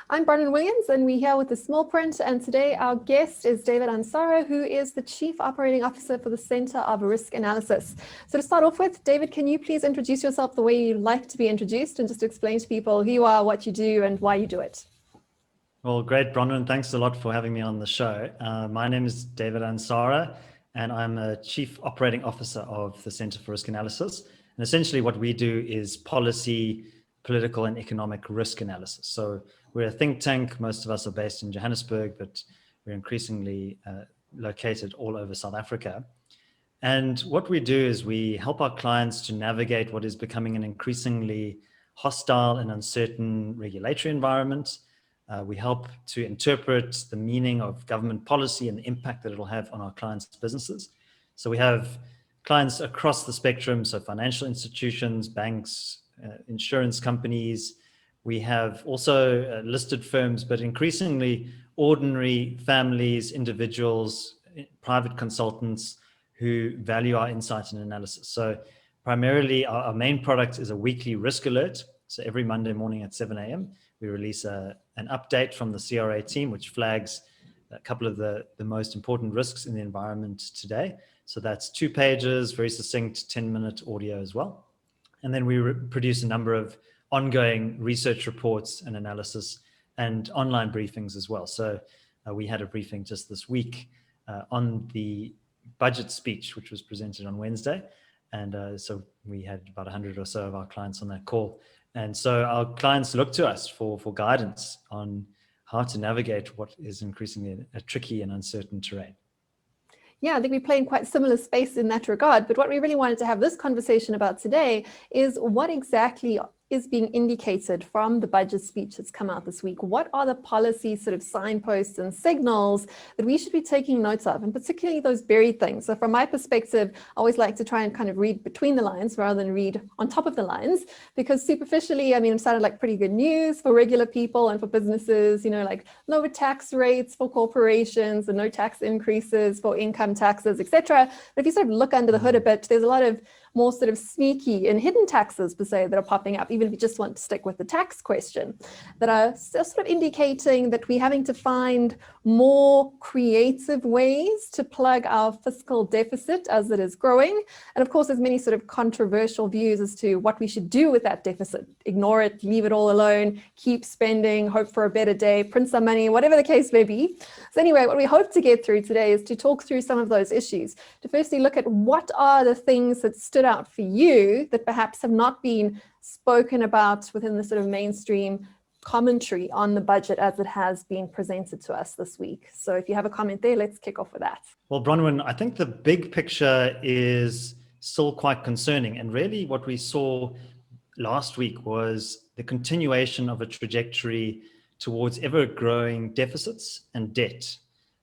I'm Bronwyn Williams, and we're here with the small print. And today our guest is David Ansara, who is the Chief Operating Officer for the Center of Risk Analysis. So to start off with, David, can you please introduce yourself the way you like to be introduced and just explain to people who you are, what you do, and why you do it? Well, great, Bronwyn. Thanks a lot for having me on the show. My name is David Ansara, and I'm a Chief Operating Officer of the Center for Risk Analysis. And essentially what we do is policy, political, and economic risk analysis. So we're a think tank. Most of us are based in Johannesburg, but we're increasingly located all over South Africa. And what we do is we help our clients to navigate what is becoming an increasingly hostile and uncertain regulatory environment. We help to interpret the meaning of government policy and the impact that it'll have on our clients' businesses. So we have clients across the spectrum, so financial institutions, banks, insurance companies. We have also listed firms, but increasingly ordinary families, individuals, private consultants who value our insight and analysis. So primarily our main product is a weekly risk alert. So every Monday morning at 7 a.m., we release an update from the CRA team, which flags a couple of the most important risks in the environment today. So that's 2 pages, very succinct 10-minute audio as well. And then we produce a number of ongoing research reports and analysis and online briefings as well. So we had a briefing just this week on the budget speech, which was presented on Wednesday. And so we had about 100 or so of our clients on that call. And so our clients look to us for guidance on how to navigate what is increasingly a tricky and uncertain terrain. Yeah, I think we play in quite similar space in that regard. But what we really wanted to have this conversation about today is what exactly is being indicated from the budget speech that's come out this week. What are the policy sort of signposts and signals that we should be taking notes of, and particularly those buried things? So from my perspective, I always like to try and kind of read between the lines rather than read on top of the lines, because superficially, I mean, it sounded like pretty good news for regular people and for businesses, you know, like lower tax rates for corporations and no tax increases for income taxes, etc. But if you sort of look under the hood a bit, there's a lot of more sort of sneaky and hidden taxes per se that are popping up, even if you just want to stick with the tax question, that are sort of indicating that we're having to find more creative ways to plug our fiscal deficit as it is growing. And of course, there's many sort of controversial views as to what we should do with that deficit. Ignore it, leave it all alone, keep spending, hope for a better day, print some money, whatever the case may be. So anyway, what we hope to get through today is to talk through some of those issues, to firstly look at what are the things that stood out for you that perhaps have not been spoken about within the sort of mainstream commentary on the budget as it has been presented to us this week. So if you have a comment there, let's kick off with that. Well, Bronwyn, I think the big picture is still quite concerning. And really what we saw last week was the continuation of a trajectory towards ever-growing deficits and debt.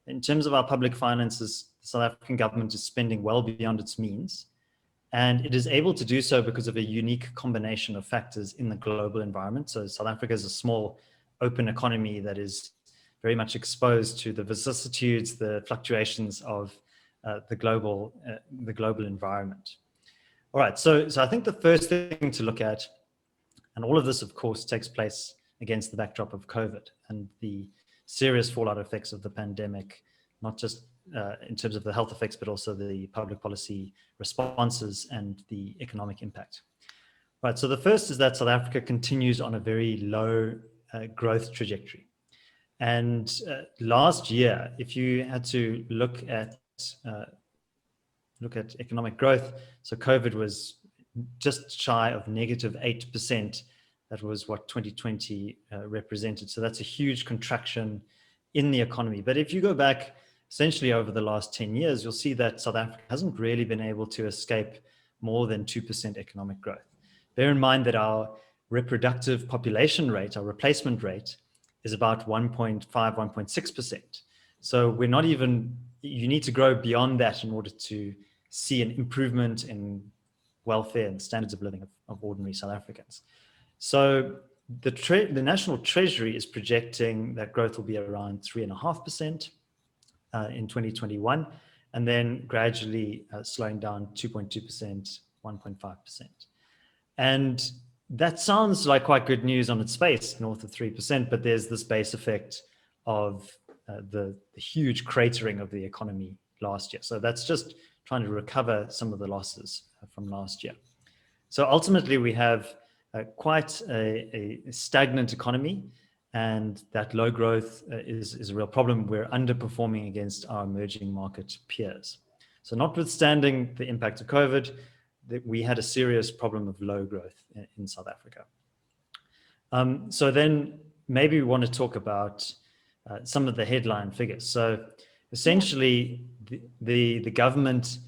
In terms of our public finances, the South African government is spending well beyond its means. And it is able to do so because of a unique combination of factors in the global environment. So South Africa is a small, open economy that is very much exposed to the vicissitudes, the fluctuations of the global environment. All right, so I think the first thing to look at, and all of this, of course, takes place against the backdrop of COVID and the serious fallout effects of the pandemic, not just in terms of the health effects, but also the public policy responses and the economic impact. Right, so the first is that South Africa continues on a very low growth trajectory. And last year, if you had to look at economic growth, so COVID was just shy of -8%. That was what 2020 represented. So that's a huge contraction in the economy. But if you go back essentially over the last 10 years, you'll see that South Africa hasn't really been able to escape more than 2% economic growth. Bear in mind that our reproductive population rate, our replacement rate, is about 1.5, 1.6%. So we're not even, you need to grow beyond that in order to see an improvement in welfare and standards of living of ordinary South Africans. So the National Treasury is projecting that growth will be around 3.5%. In 2021, and then gradually slowing down 2.2%, 1.5%. And that sounds like quite good news on its face, north of 3%, but there's this base effect of the huge cratering of the economy last year. So that's just trying to recover some of the losses from last year. So ultimately, we have quite a stagnant economy, and that low growth is a real problem. We're underperforming against our emerging market peers. So notwithstanding the impact of COVID, we had a serious problem of low growth in South Africa. So then maybe we want to talk about some of the headline figures. So essentially, the government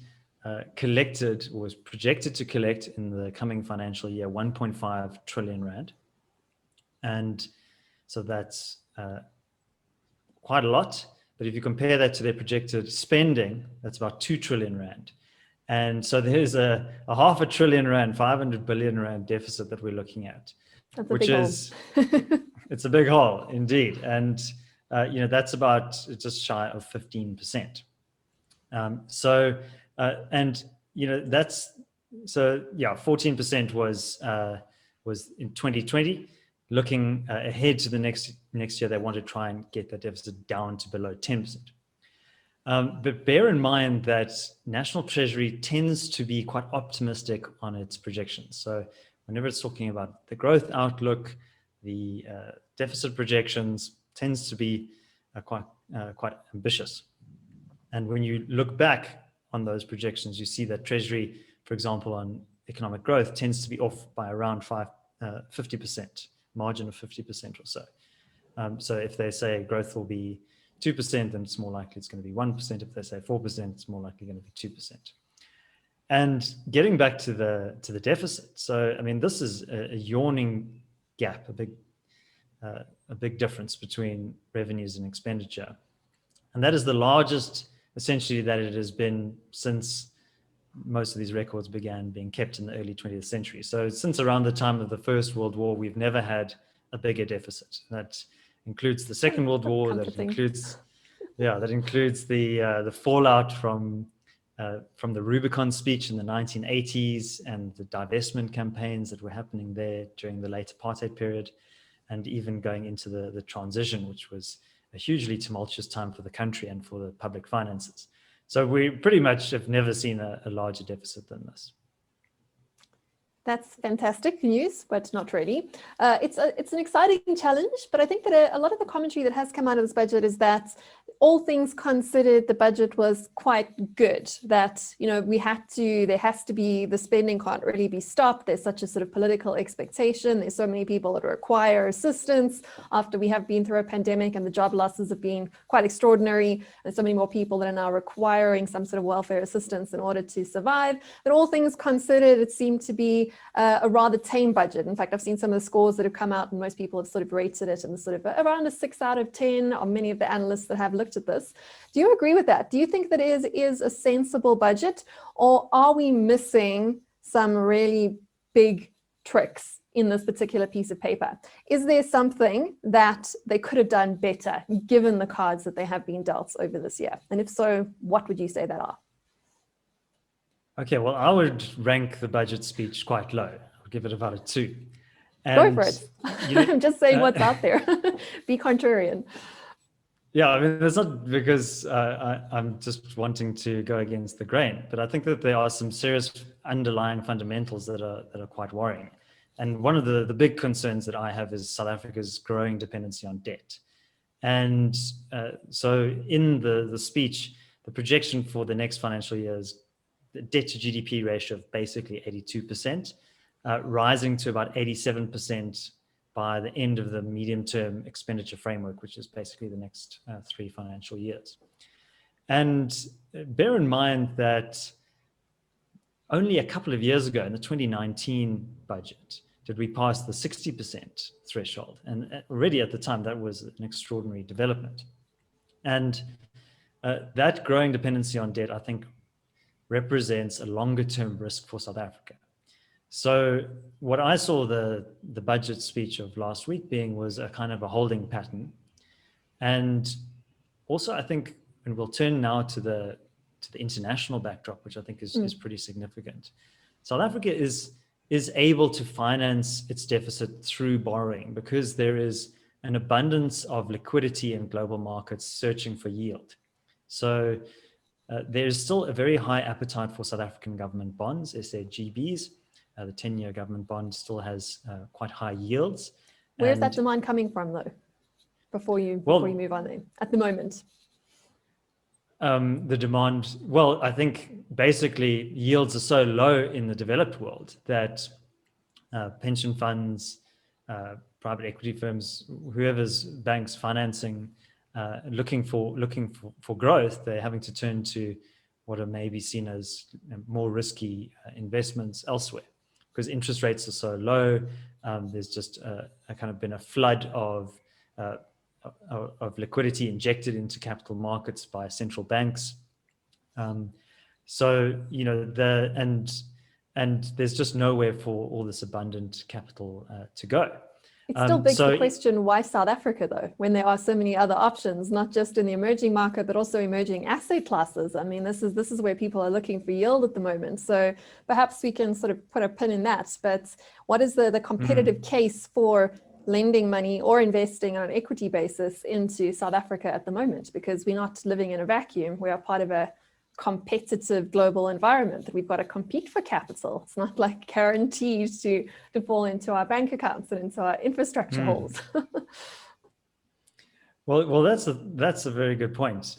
collected, or was projected to collect in the coming financial year, 1.5 trillion rand. And so that's quite a lot. But if you compare that to their projected spending, that's about 2 trillion rand. And so there's a $500 billion rand, 500 billion rand deficit that we're looking at, which is, it's a big hole indeed. And, that's about just shy of 15%. That's, so yeah, 14% was in 2020. Looking ahead to the next year, they want to try and get that deficit down to below 10%. But bear in mind that National Treasury tends to be quite optimistic on its projections. So whenever it's talking about the growth outlook, the deficit projections tends to be quite ambitious. And when you look back on those projections, you see that Treasury, for example, on economic growth tends to be off by around 50%, margin of 50% or so. So if they say growth will be 2%, then it's more likely it's going to be 1%. If they say 4%, it's more likely going to be 2%. And getting back to the deficit, so I mean, this is a yawning gap, a big difference between revenues and expenditure, and that is the largest, essentially, that it has been since most of these records began being kept in the early 20th century. So since around the time of the First World War, we've never had a bigger deficit. That includes the Second World War. That includes the fallout from the Rubicon speech in the 1980s and the divestment campaigns that were happening there during the late apartheid period, and even going into the transition, which was a hugely tumultuous time for the country and for the public finances. So we pretty much have never seen a larger deficit than this. That's fantastic news, but not really. It's an exciting challenge, but I think that a lot of the commentary that has come out of this budget is that all things considered, the budget was quite good. That, there has to be, the spending can't really be stopped. There's such a sort of political expectation. There's so many people that require assistance after we have been through a pandemic, and the job losses have been quite extraordinary. And so many more people that are now requiring some sort of welfare assistance in order to survive. That all things considered, it seemed to be a rather tame budget. In fact, I've seen some of the scores that have come out, and most people have sort of rated it in sort of around a 6 out of 10 on many of the analysts that have looked at this. Do you agree with that? Do you think that is a sensible budget, or are we missing some really big tricks in this particular piece of paper? Is there something that they could have done better given the cards that they have been dealt over this year? And if so, what would you say that are? Okay, well, I would rank the budget speech quite low. I would give it about a 2. And, go for it. I'm just saying what's out there. Be contrarian. Yeah, I mean, it's not because I'm just wanting to go against the grain, but I think that there are some serious underlying fundamentals that are quite worrying. And one of the big concerns that I have is South Africa's growing dependency on debt. And so in the speech, the projection for the next financial year is the debt to GDP ratio of basically 82%, rising to about 87% by the end of the medium-term expenditure framework, which is basically the next 3 financial years. And bear in mind that only a couple of years ago, in the 2019 budget, did we pass the 60% threshold. And already at the time, that was an extraordinary development. And that growing dependency on debt, I think, represents a longer-term risk for South Africa. So what I saw the budget speech of last week being was a kind of a holding pattern. And also, I think, and we'll turn now to the international backdrop, which I think is pretty significant. South Africa is is able to finance its deficit through borrowing because there is an abundance of liquidity in global markets searching for yield. So there is still a very high appetite for South African government bonds, SAGBs. The 10-year government bond still has quite high yields. Where's that demand coming from, though? Before you move on then, at the moment? The demand, well, I think basically yields are so low in the developed world that pension funds, private equity firms, whoever's banks financing, looking for growth, they're having to turn to what are maybe seen as more risky investments elsewhere because interest rates are so low. There's just a kind of been a flood of liquidity injected into capital markets by central banks. So, and there's just nowhere for all this abundant capital to go. It still begs the question, why South Africa, though, when there are so many other options, not just in the emerging market, but also emerging asset classes? I mean, this is where people are looking for yield at the moment. So perhaps we can sort of put a pin in that. But what is the competitive case for lending money or investing on an equity basis into South Africa at the moment? Because we're not living in a vacuum. We are part of a competitive global environment that we've got to compete for capital. It's not like guaranteed to fall into our bank accounts and into our infrastructure holes. Well, that's a very good point.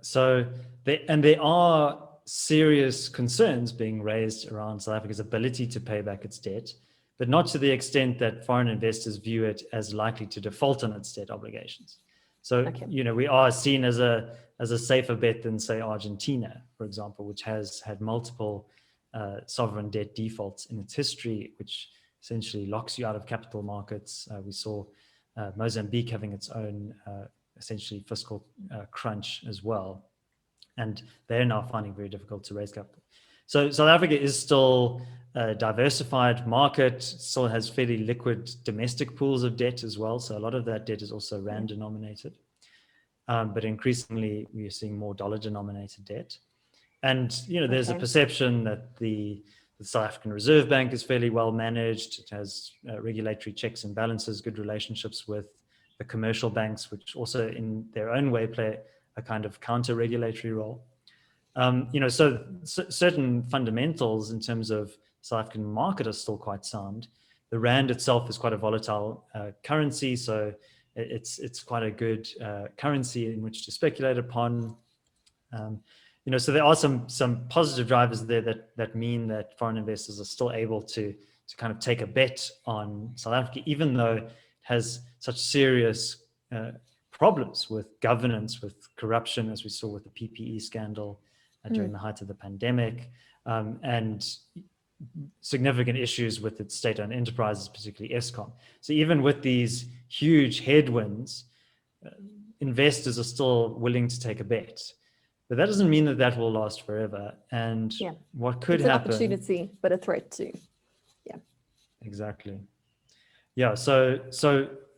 So there are serious concerns being raised around South Africa's ability to pay back its debt, but not to the extent that foreign investors view it as likely to default on its debt obligations. So, Okay. We are seen as a safer bet than, say, Argentina, for example, which has had multiple sovereign debt defaults in its history, which essentially locks you out of capital markets. We saw Mozambique having its own essentially fiscal crunch as well. And they're now finding it very difficult to raise capital. So South Africa is still a diversified market, still has fairly liquid domestic pools of debt as well. So a lot of that debt is also rand denominated. But increasingly, we are seeing more dollar denominated debt. And, there's a perception that the South African Reserve Bank is fairly well managed. It has regulatory checks and balances, good relationships with the commercial banks, which also in their own way play a kind of counter-regulatory role. So certain fundamentals in terms of South African market are still quite sound. The rand itself is quite a volatile currency, so it's quite a good currency in which to speculate upon. So there are some positive drivers there that mean that foreign investors are still able to kind of take a bet on South Africa, even though it has such serious problems with governance, with corruption, as we saw with the PPE scandal during the height of the pandemic, and significant issues with its state-owned enterprises, particularly Eskom. So even with these huge headwinds, investors are still willing to take a bet. But that doesn't mean that will last forever. And what could happen... It's an opportunity, but a threat too. Yeah. Exactly. Yeah, so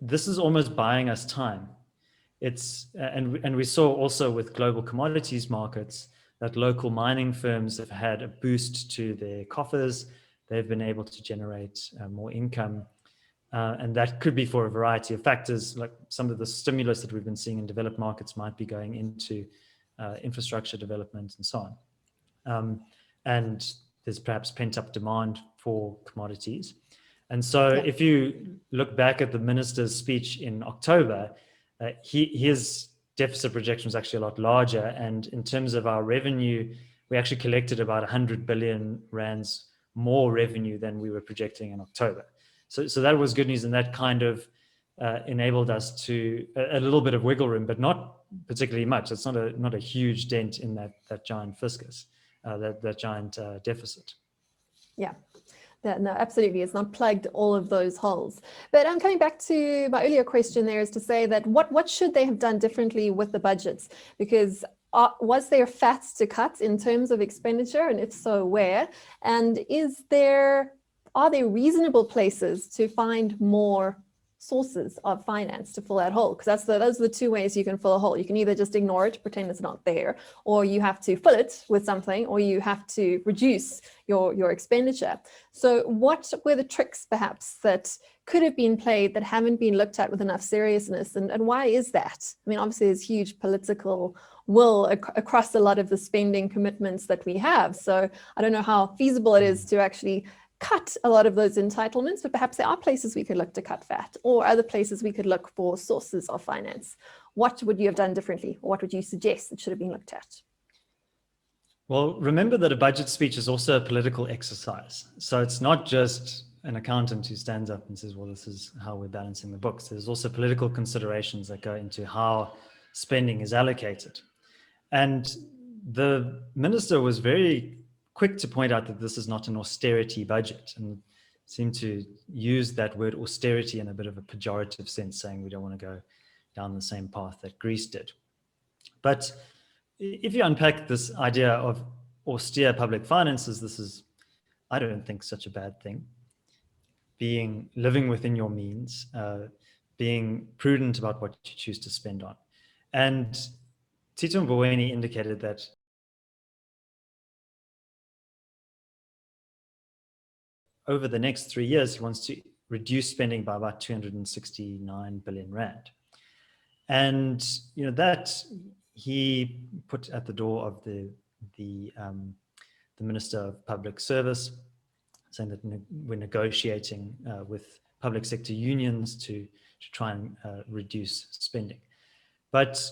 this is almost buying us time. And we saw also with global commodities markets that local mining firms have had a boost to their coffers. They've been able to generate more income. And that could be for a variety of factors, like some of the stimulus that we've been seeing in developed markets might be going into infrastructure development and so on. And there's perhaps pent-up demand for commodities. And so if you look back at the minister's speech in October, his deficit projection was actually a lot larger. And in terms of our revenue, we actually collected about 100 billion rands more revenue than we were projecting in October. So that was good news, and that kind of enabled us to a little bit of wiggle room, but not particularly much. It's not a huge dent in that giant fiscus, that giant deficit. Yeah. No, absolutely. It's not plugged all of those holes. But I'm coming back to my earlier question there is to say that what should they have done differently with the budgets? Because was there fat to cut in terms of expenditure? And if so, where? And are there reasonable places to find more sources of finance to fill that hole, because those are the two ways you can fill a hole. You can either just ignore it, pretend it's not there, or you have to fill it with something, or you have to reduce your expenditure. So what were the tricks perhaps that could have been played that haven't been looked at with enough seriousness, and why is that? I mean, obviously there's huge political will across a lot of the spending commitments that we have, so I don't know how feasible it is to actually cut a lot of those entitlements, but perhaps there are places we could look to cut fat, or other places we could look for sources of finance. What would you have done differently? Or what would you suggest that should have been looked at? Well, remember that a budget speech is also a political exercise. So it's not just an accountant who stands up and says, well, this is how we're balancing the books. There's also political considerations that go into how spending is allocated. And the minister was very quick to point out that this is not an austerity budget, and seemed to use that word austerity in a bit of a pejorative sense, saying we don't want to go down the same path that Greece did. But if you unpack this idea of austere public finances, this is, I don't think, such a bad thing. Living within your means, being prudent about what you choose to spend on. And Tito Mboweni indicated that over the next 3 years, he wants to reduce spending by about 269 billion rand. And that he put at the door of the Minister of Public Service, saying that we're negotiating with public sector unions to try and reduce spending. But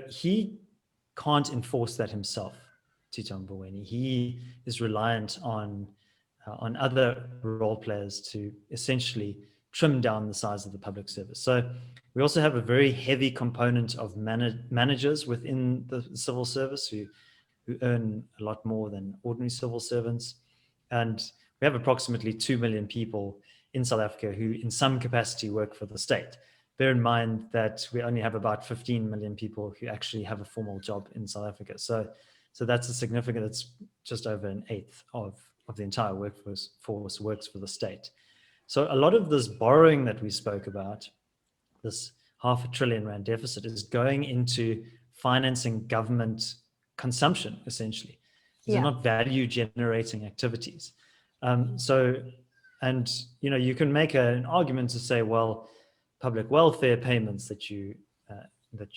he can't enforce that himself, Tito Mboweni. He is reliant on other role players to essentially trim down the size of the public service. So we also have a very heavy component of managers within the civil service who earn a lot more than ordinary civil servants. And we have approximately 2 million people in South Africa who in some capacity work for the state. Bear in mind that we only have about 15 million people who actually have a formal job in South Africa. So that's a significant, it's just over an eighth of the entire workforce works for the state. So a lot of this borrowing that we spoke about, this R500 billion rand deficit, is going into financing government consumption, essentially. These are not value generating activities. You can make an argument to say, well, public welfare payments that you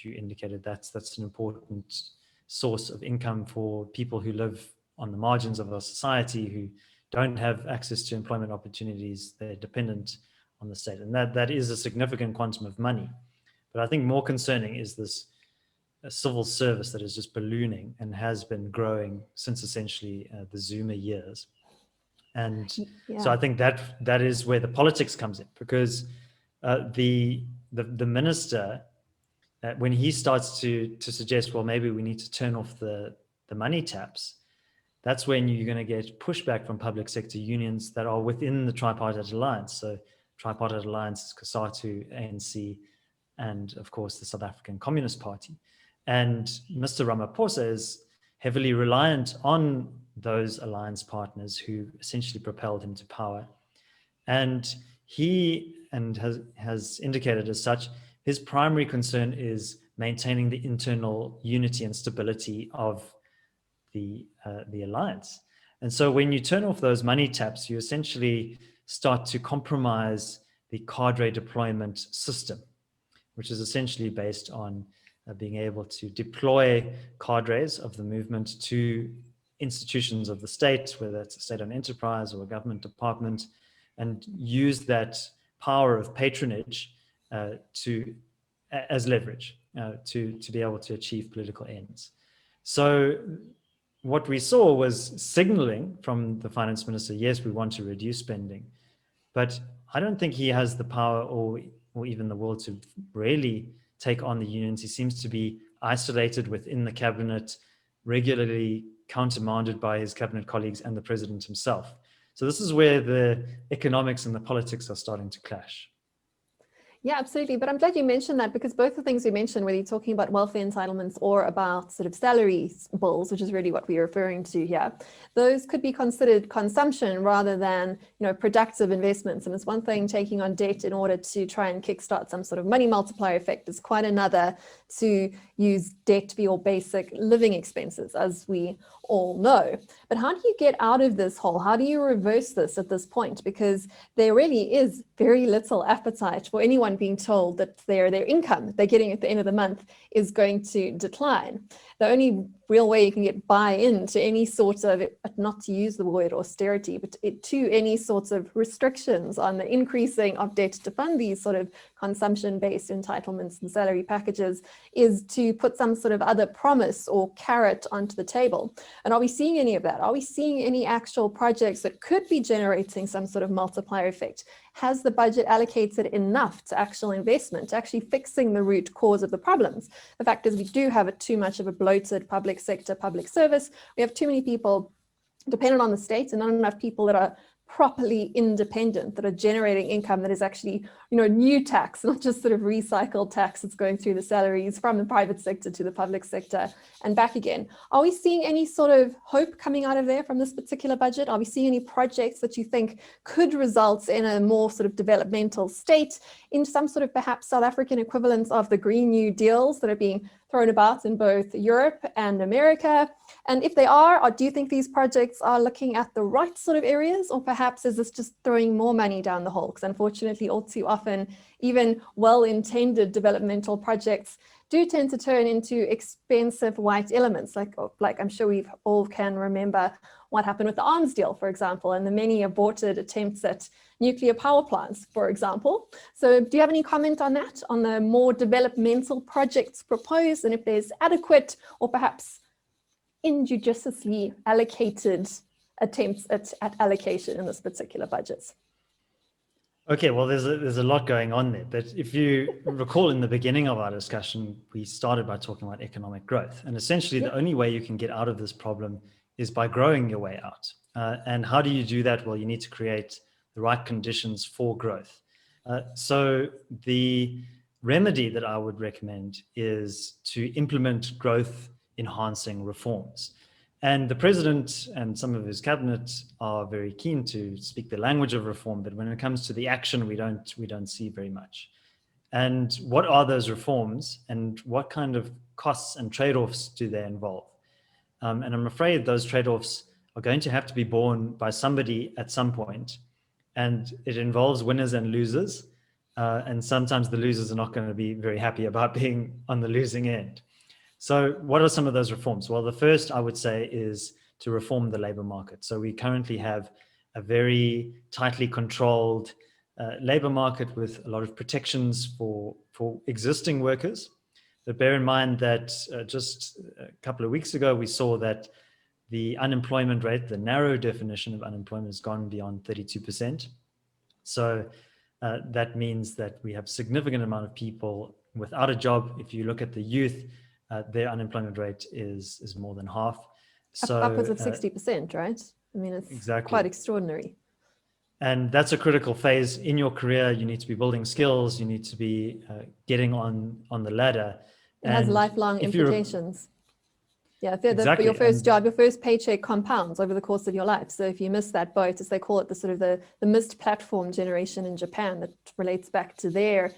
indicated, that's an important source of income for people who live on the margins of our society, who don't have access to employment opportunities. They're dependent on the state, and that is a significant quantum of money. But I think more concerning is this civil service that is just ballooning and has been growing since essentially the Zuma years. And so I think that is where the politics comes in, because the minister, when he starts to suggest, well, maybe we need to turn off the money taps, that's when you're going to get pushback from public sector unions that are within the Tripartite Alliance. So Tripartite Alliance is COSATU, ANC, and of course the South African Communist Party. And Mr. Ramaphosa is heavily reliant on those alliance partners who essentially propelled him to power. And he has indicated as such, his primary concern is maintaining the internal unity and stability of the alliance. And so when you turn off those money taps, you essentially start to compromise the cadre deployment system, which is essentially based on being able to deploy cadres of the movement to institutions of the state, whether it's a state-owned enterprise or a government department, and use that power of patronage as leverage to be able to achieve political ends. So what we saw was signaling from the finance minister, yes, we want to reduce spending, but I don't think he has the power or even the will to really take on the unions. He seems to be isolated within the cabinet, regularly countermanded by his cabinet colleagues and the president himself. So this is where the economics and the politics are starting to clash. Yeah, absolutely. But I'm glad you mentioned that, because both the things you mentioned, whether you're talking about welfare entitlements or about sort of salary bills, which is really what we're referring to here, those could be considered consumption rather than, productive investments. And it's one thing taking on debt in order to try and kickstart some sort of money multiplier effect. It's quite another to use debt to be your basic living expenses, as we all know. But how do you get out of this hole? How do you reverse this at this point? Because there really is very little appetite for anyone being told that their income that they're getting at the end of the month is going to decline. The only real way you can get buy-in to any sort of, not to use the word austerity, but to any sorts of restrictions on the increasing of debt to fund these sort of consumption-based entitlements and salary packages is to put some sort of other promise or carrot onto the table. And are we seeing any of that? Are we seeing any actual projects that could be generating some sort of multiplier effect? Has the budget allocated enough to actual investment, to actually fixing the root cause of the problems? The fact is we do have too much of a bloated public sector, public service. We have too many people dependent on the state and not enough people that are properly independent, that are generating income that is actually, new tax, not just sort of recycled tax that's going through the salaries from the private sector to the public sector and back again. Are we seeing any sort of hope coming out of there from this particular budget? Are we seeing any projects that you think could result in a more sort of developmental state, in some sort of perhaps South African equivalents of the Green New Deals that are being thrown about in both Europe and America? And if they are, or do you think these projects are looking at the right sort of areas, or perhaps is this just throwing more money down the hole? Because unfortunately, all too often, even well-intended developmental projects do tend to turn into expensive white elements, like I'm sure we all can remember what happened with the arms deal, for example, and the many aborted attempts at nuclear power plants, for example. So do you have any comment on that, on the more developmental projects proposed, and if there's adequate or perhaps injudiciously allocated attempts at allocation in this particular budget? Okay, well, there's a lot going on there. But if you recall in the beginning of our discussion, we started by talking about economic growth. And essentially, the only way you can get out of this problem is by growing your way out. And how do you do that? Well, you need to create the right conditions for growth. So the remedy that I would recommend is to implement growth enhancing reforms. And the president and some of his cabinet are very keen to speak the language of reform, but when it comes to the action, we don't see very much. And what are those reforms, and what kind of costs and trade-offs do they involve? And I'm afraid those trade-offs are going to have to be borne by somebody at some point, and it involves winners and losers. And sometimes the losers are not going to be very happy about being on the losing end. So what are some of those reforms? Well, the first I would say is to reform the labor market. So we currently have a very tightly controlled labor market with a lot of protections for existing workers. But bear in mind that just a couple of weeks ago, we saw that the unemployment rate, the narrow definition of unemployment, has gone beyond 32%. So that means that we have a significant amount of people without a job. If you look at the youth, their unemployment rate is more than half. So upwards of 60%, right? I mean, it's exactly quite extraordinary. And that's a critical phase in your career. You need to be building skills. You need to be getting on the ladder. It has lifelong implications. Yeah, exactly. Your first job, your first paycheck compounds over the course of your life. So if you miss that boat, as they call it, the sort of the missed platform generation in Japan, that relates back to their,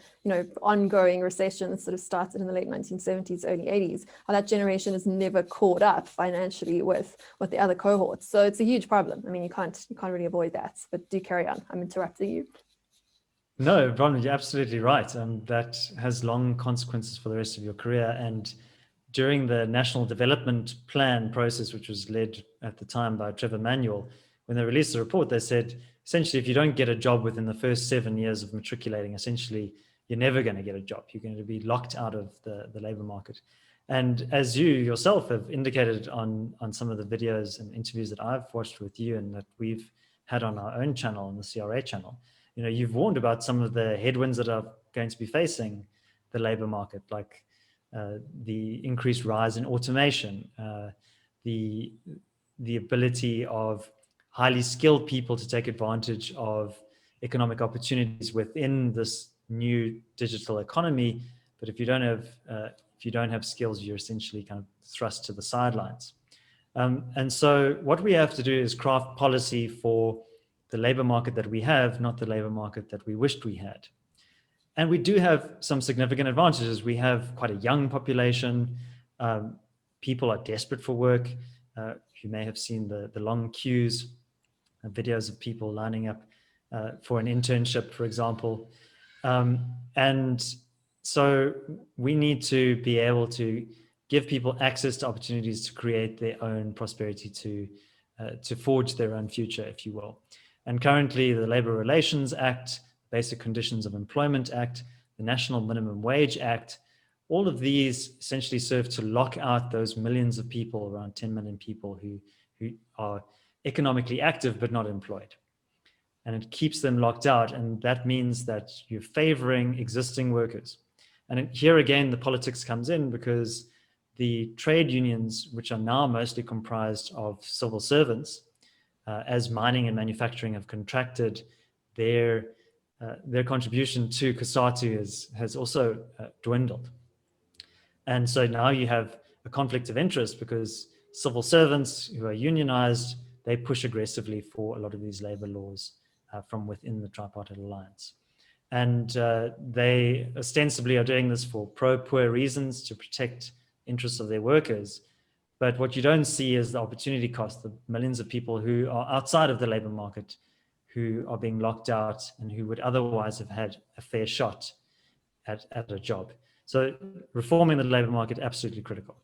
ongoing recession that sort of started in the late 1970s, early 80s, how that generation has never caught up financially with the other cohorts. So it's a huge problem. I mean, you can't really avoid that, but do carry on. I'm interrupting you. No, Bronwyn, you're absolutely right. That has long consequences for the rest of your career. And during the National Development Plan process, which was led at the time by Trevor Manuel, when they released the report, they said, essentially, if you don't get a job within the first 7 years of matriculating, essentially, you're never going to get a job. You're going to be locked out of the labor market. And as you yourself have indicated on some of the videos and interviews that I've watched with you and that we've had on our own channel, on the CRA channel, you've warned about some of the headwinds that are going to be facing the labor market, like the increased rise in automation, the ability of highly skilled people to take advantage of economic opportunities within this new digital economy, but if you don't have skills, you're essentially kind of thrust to the sidelines. And so what we have to do is craft policy for the labor market that we have, not the labor market that we wished we had. And we do have some significant advantages. We have quite a young population. People are desperate for work. You may have seen the long queues, videos of people lining up for an internship, for example. And so we need to be able to give people access to opportunities to create their own prosperity, to forge their own future, if you will. And currently, the Labor Relations Act, Basic Conditions of Employment Act, the National Minimum Wage Act, all of these essentially serve to lock out those millions of people, around 10 million people who are economically active but not employed. And it keeps them locked out. And that means that you're favoring existing workers. And here again, the politics comes in, because the trade unions, which are now mostly comprised of civil servants, as mining and manufacturing have contracted, their contribution to COSATU has also dwindled. And so now you have a conflict of interest, because civil servants who are unionized, they push aggressively for a lot of these labor laws from within the Tripartite Alliance. And they ostensibly are doing this for pro-poor reasons, to protect interests of their workers. But what you don't see is the opportunity cost, the millions of people who are outside of the labor market, who are being locked out and who would otherwise have had a fair shot at a job. So reforming the labor market, absolutely critical.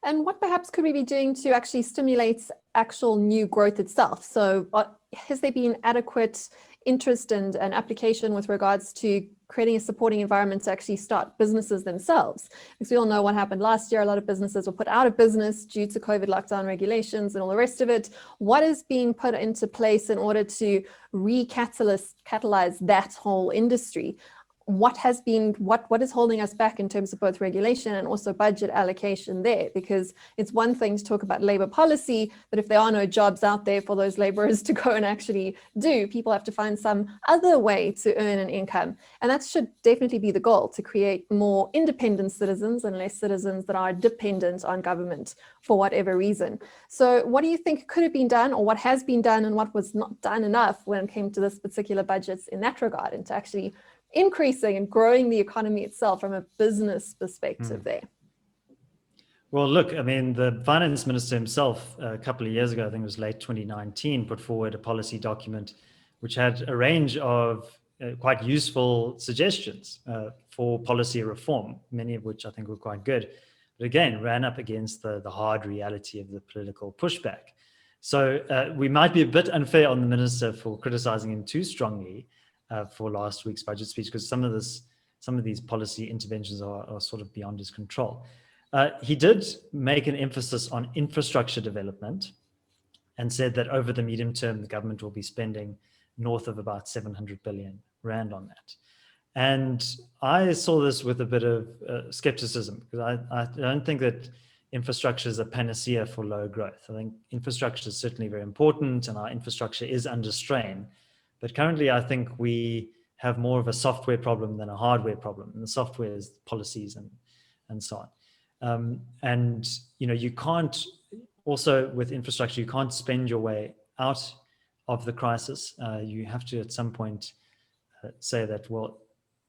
And what perhaps could we be doing to actually stimulate actual new growth itself? So has there been adequate interest and application with regards to creating a supporting environment to actually start businesses themselves? Because we all know what happened last year. A lot of businesses were put out of business due to COVID lockdown regulations and all the rest of it. What is being put into place in order to catalyze that whole industry? What is holding us back in terms of both regulation and also budget allocation there? Because it's one thing to talk about labor policy, but if there are no jobs out there for those laborers to go and actually do, people have to find some other way to earn an income. And that should definitely be the goal, to create more independent citizens and less citizens that are dependent on government for whatever reason. So what do you think could have been done, or what has been done, and what was not done enough when it came to this particular budget in that regard, and to actually increasing and growing the economy itself from a business perspective there? Well, look, I mean, the finance minister himself, a couple of years ago, I think it was late 2019, put forward a policy document which had a range of quite useful suggestions for policy reform, many of which I think were quite good, but again, ran up against the hard reality of the political pushback. So we might be a bit unfair on the minister for criticizing him too strongly for last week's budget speech, because some of these policy interventions are sort of beyond his control. He did make an emphasis on infrastructure development and said that over the medium term, the government will be spending north of about 700 billion rand on that. And I saw this with a bit of skepticism, because I don't think that infrastructure is a panacea for low growth. I think infrastructure is certainly very important, and our infrastructure is under strain. But currently, I think we have more of a software problem than a hardware problem. And the software is policies and so on. And, you can't, also with infrastructure, you can't spend your way out of the crisis. You have to, at some point, say that, well,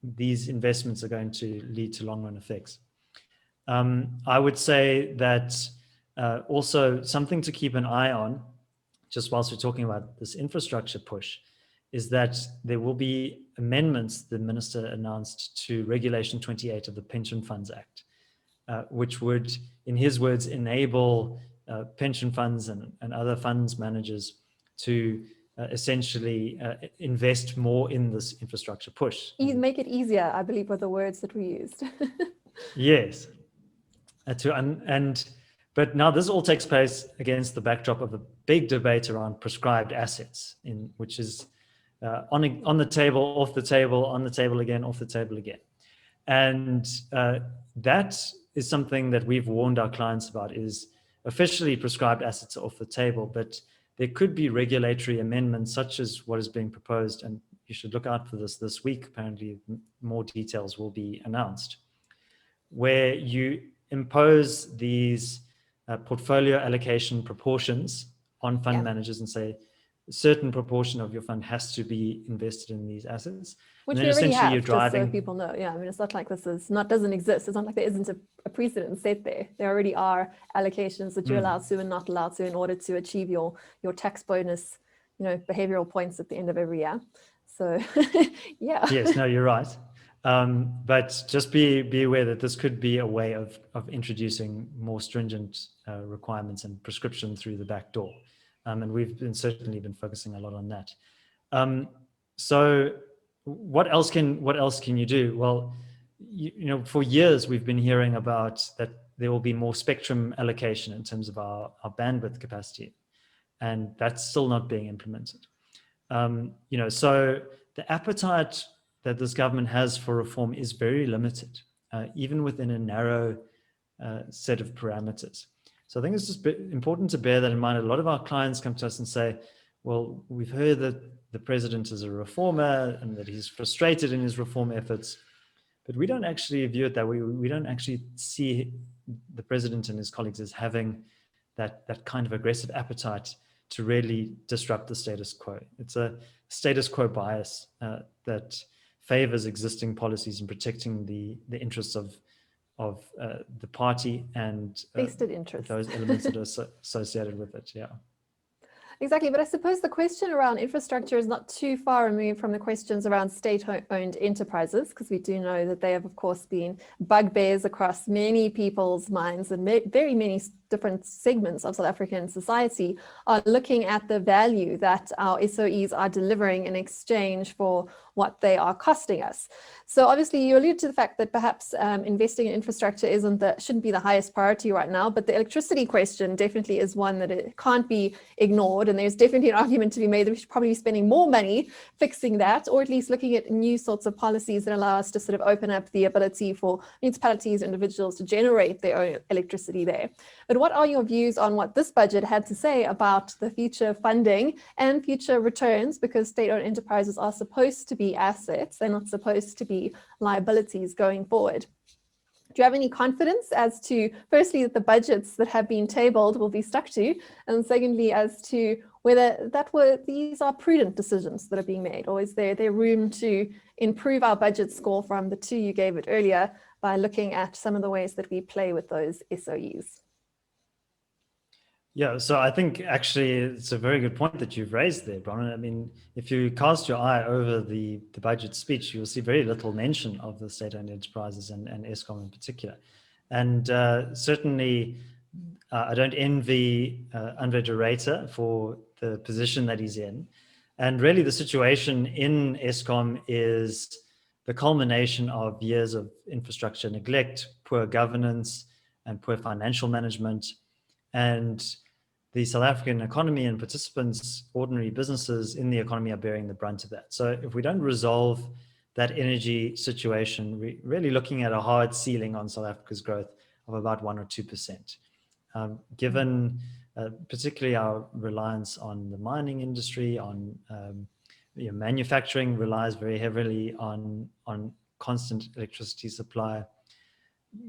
these investments are going to lead to long-run effects. I would say that also something to keep an eye on, just whilst we're talking about this infrastructure push, is that there will be amendments the minister announced to Regulation 28 of the Pension Funds Act, which would, in his words, enable pension funds and other funds managers to essentially invest more in this infrastructure push. Make it easier, I believe, were the words that we used. Yes. But now this all takes place against the backdrop of a big debate around prescribed assets, which is on the table, off the table, on the table again, off the table again. And that is something that we've warned our clients about, is officially prescribed assets are off the table, but there could be regulatory amendments such as what is being proposed. And you should look out for this week. Apparently more details will be announced, where you impose these portfolio allocation proportions on fund managers and say a certain proportion of your fund has to be invested in these assets. Which and we then already essentially have, you're driving, just so people know. Yeah, I mean, it's not like this doesn't exist. It's not like there isn't a precedent set there. There already are allocations that you're allowed to and not allowed to in order to achieve your tax bonus, behavioral points at the end of every year. So, yeah. Yes, no, you're right. But just be aware that this could be a way of introducing more stringent requirements and prescription through the back door. And we've certainly been focusing a lot on that. So what else can you do? Well, for years we've been hearing about that there will be more spectrum allocation in terms of our bandwidth capacity, and that's still not being implemented. So the appetite that this government has for reform is very limited, even within a narrow set of parameters. So I think it's just important to bear that in mind. A lot of our clients come to us and say, well, we've heard that the president is a reformer and that he's frustrated in his reform efforts, but we don't actually view it that way. We don't actually see the president and his colleagues as having that kind of aggressive appetite to really disrupt the status quo. It's a status quo bias that favors existing policies and protecting the interests of the party and vested interests, those elements that are associated with it. Yeah. Exactly, but I suppose the question around infrastructure is not too far removed from the questions around state-owned enterprises, because we do know that they have, of course, been bugbears across many people's minds, and very many different segments of South African society are looking at the value that our SOEs are delivering in exchange for what they are costing us. So obviously you allude to the fact that perhaps investing in infrastructure shouldn't be the highest priority right now, but the electricity question definitely is one that it can't be ignored. And there's definitely an argument to be made that we should probably be spending more money fixing that, or at least looking at new sorts of policies that allow us to sort of open up the ability for municipalities, individuals to generate their own electricity there. But what are your views on what this budget had to say about the future funding and future returns? Because state-owned enterprises are supposed to be assets. They're not supposed to be liabilities going forward. Do you have any confidence as to, firstly, that the budgets that have been tabled will be stuck to, and secondly, as to whether these are prudent decisions that are being made, or is there room to improve our budget score from the 2 you gave it earlier by looking at some of the ways that we play with those SOEs? Yeah, so I think actually it's a very good point that you've raised there, Bronwyn. I mean, if you cast your eye over the budget speech, you'll see very little mention of the state-owned enterprises and Eskom in particular. And certainly, I don't envy Andre de Ruyter for the position that he's in. And really the situation in Eskom is the culmination of years of infrastructure neglect, poor governance, and poor financial management. And the South African economy and participants, ordinary businesses in the economy, are bearing the brunt of that. So if we don't resolve that energy situation, we're really looking at a hard ceiling on South Africa's growth of about 1 or 2%. Given particularly our reliance on the mining industry, on manufacturing relies very heavily on constant electricity supply.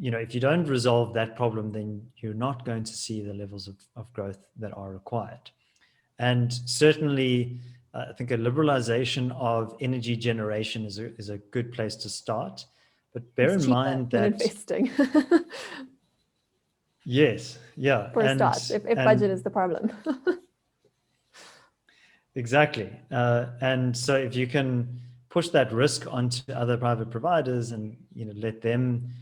If you don't resolve that problem, then you're not going to see the levels of growth that are required. And certainly, I think a liberalization of energy generation is a good place to start. But bear in mind that investing. Yes, yeah. For a start, if budget is the problem. Exactly. And so if you can push that risk onto other private providers and let them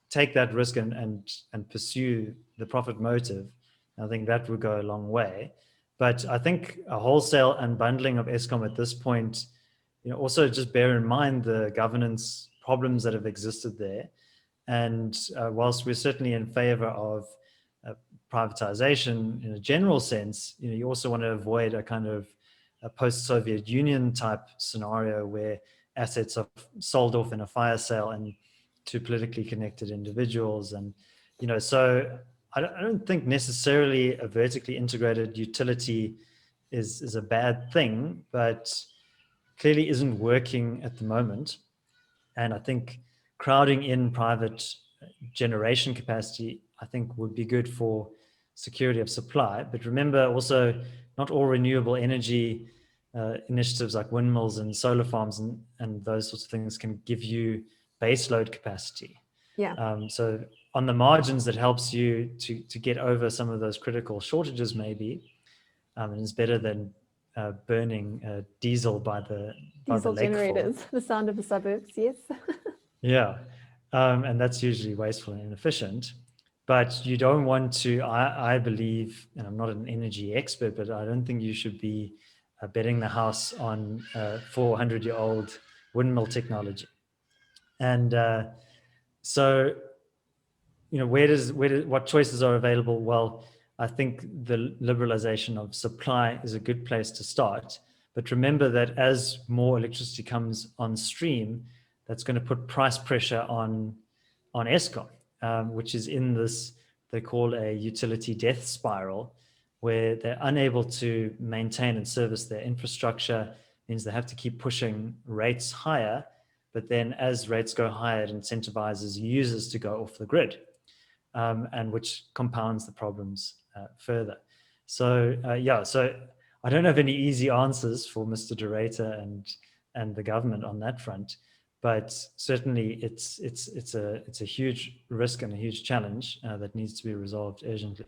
take that risk and pursue the profit motive, I think that would go a long way. But I think a wholesale unbundling of Eskom at this point, also just bear in mind the governance problems that have existed there. And whilst we're certainly in favor of privatization in a general sense, you also want to avoid a kind of a post-Soviet Union type scenario where assets are sold off in a fire sale and to politically connected individuals. And, so I don't think necessarily a vertically integrated utility is a bad thing, but clearly isn't working at the moment. And I think crowding in private generation capacity, I think, would be good for security of supply. But remember also, not all renewable energy initiatives like windmills and solar farms and those sorts of things can give you base load capacity. Yeah. So on the margins, that helps you to get over some of those critical shortages maybe, and it's better than burning diesel by the Diesel lakefront. generators, the sound of the suburbs, yes. Yeah, and that's usually wasteful and inefficient. But you don't want to, I believe, and I'm not an energy expert, but I don't think you should be betting the house on 400-year-old windmill technology. And so, what choices are available? Well, I think the liberalization of supply is a good place to start. But remember that as more electricity comes on stream, that's going to put price pressure on Eskom, which is in this, they call a utility death spiral, where they're unable to maintain and service their infrastructure. Means they have to keep pushing rates higher. But then as rates go higher, it incentivizes users to go off the grid, and which compounds the problems further. So so I don't have any easy answers for Mr. Durator and the government on that front, but certainly it's a huge risk and a huge challenge that needs to be resolved urgently.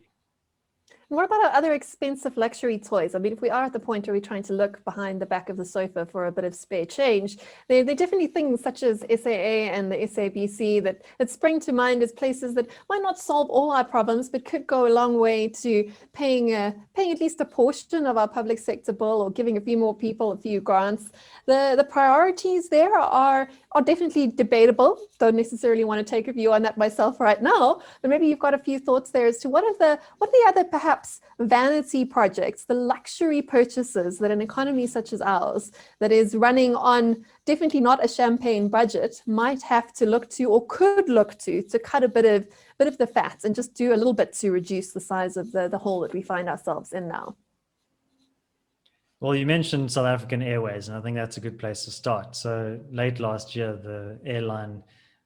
What about our other expensive luxury toys? I mean, if we are at the point where we're trying to look behind the back of the sofa for a bit of spare change, there are definitely things such as SAA and the SABC that spring to mind as places that might not solve all our problems, but could go a long way to paying at least a portion of our public sector bill, or giving a few more people a few grants. The priorities there are definitely debatable. Don't necessarily want to take a view on that myself right now, but maybe you've got a few thoughts there as to what are the other perhaps vanity projects, the luxury purchases that an economy such as ours, that is running on definitely not a champagne budget, might have to look to, or could look to cut a bit of the fat and just do a little bit to reduce the size of the hole that we find ourselves in now. Well, you mentioned South African Airways, and I think that's a good place to start. So late last year, the airline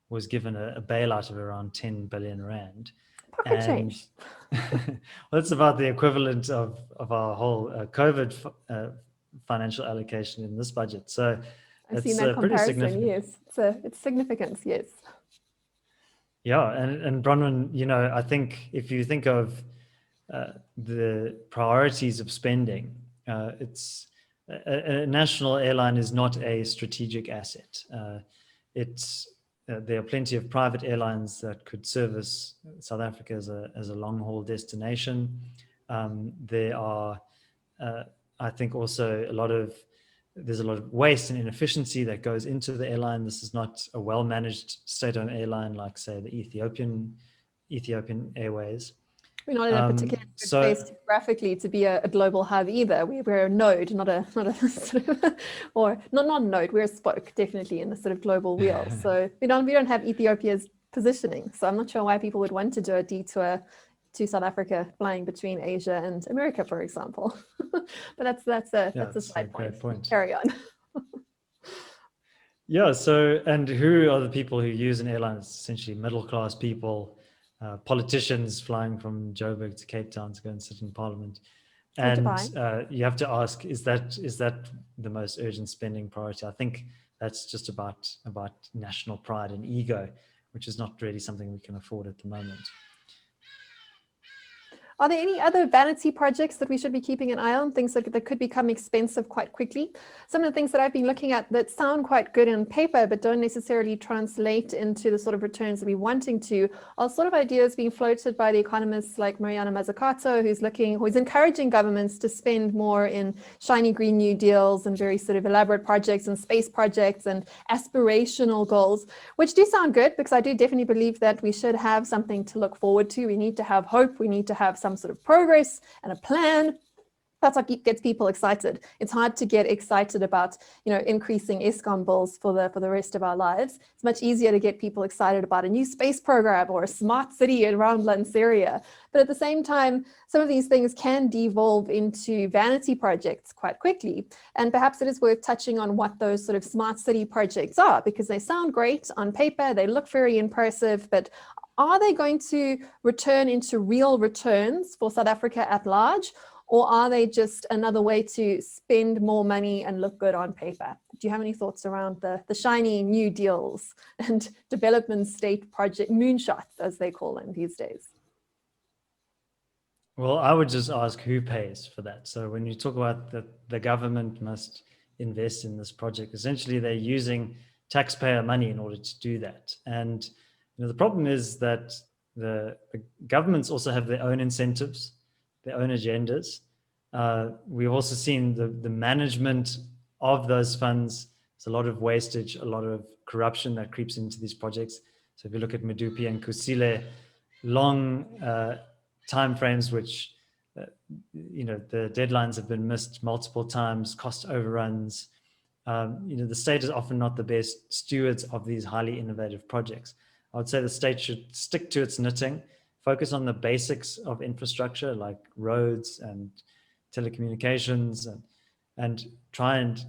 was given a bailout of around 10 billion rand. Pocket change. Well, that's about the equivalent of our whole COVID financial allocation in this budget. So I've seen that comparison. Yes, it's significant. Yes. Yeah, and Bronwyn, I think if you think of the priorities of spending, it's a national airline is not a strategic asset. There are plenty of private airlines that could service South Africa as a long-haul destination. There are, I think, also there's a lot of waste and inefficiency that goes into the airline. This is not a well-managed state-owned airline like, say, the Ethiopian Airways. We're not in a particularly good place geographically to be a global hub either. We're a node, not a sort of, or not a node. We're a spoke, definitely, in the sort of global wheel. So we don't have Ethiopia's positioning. So I'm not sure why people would want to do a detour to South Africa, flying between Asia and America, for example. But that's a side point. Carry on. Yeah. So, and who are the people who use an airline? It's essentially middle-class people. Politicians flying from Joburg to Cape Town to go and sit in Parliament, and you have to ask: is that the most urgent spending priority? I think that's just about national pride and ego, which is not really something we can afford at the moment. Are there any other vanity projects that we should be keeping an eye on, things that could become expensive quite quickly? Some of the things that I've been looking at that sound quite good on paper, but don't necessarily translate into the sort of returns that we're wanting to, are sort of ideas being floated by the economists like Mariana Mazzucato, who's encouraging governments to spend more in shiny green new deals and very sort of elaborate projects and space projects and aspirational goals, which do sound good, because I do definitely believe that we should have something to look forward to. We need to have hope. We need to have some sort of progress and a plan. That's what gets people excited. It's hard to get excited about, increasing Eskom bills for the rest of our lives. It's much easier to get people excited about a new space program or a smart city around Lanseria. But at the same time, some of these things can devolve into vanity projects quite quickly. And perhaps it is worth touching on what those sort of smart city projects are, because they sound great on paper, they look very impressive, but are they going to return into real returns for South Africa at large? Or are they just another way to spend more money and look good on paper? Do you have any thoughts around the shiny new deals and development state project moonshots, as they call them these days? Well, I would just ask who pays for that. So when you talk about the government must invest in this project, essentially they're using taxpayer money in order to do that. And the problem is that the governments also have their own incentives, their own agendas. We've also seen the management of those funds. There's a lot of wastage, a lot of corruption that creeps into these projects. So if you look at Medupi and Kusile, long timeframes, which the deadlines have been missed multiple times, cost overruns. The state is often not the best stewards of these highly innovative projects. I would say the state should stick to its knitting, focus on the basics of infrastructure like roads and telecommunications, and try and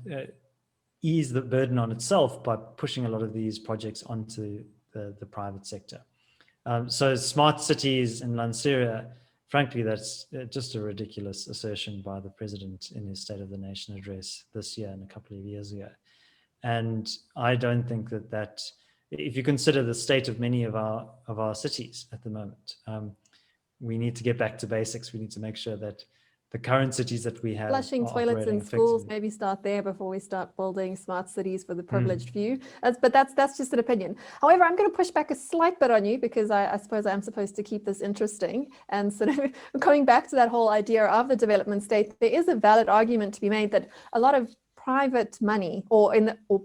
ease the burden on itself by pushing a lot of these projects onto the private sector. So smart cities in Lanseria, frankly, that's just a ridiculous assertion by the president in his State of the Nation address this year and a couple of years ago. And I don't think that if you consider the state of many of our cities at the moment, we need to get back to basics. We need to make sure that the current cities that we have flushing toilets in schools, maybe start there before we start building smart cities for the privileged few. But that's just an opinion. However, I'm going to push back a slight bit on you, because I suppose I'm supposed to keep this interesting. And sort of coming back to that whole idea of the development state, there is a valid argument to be made that a lot of private money or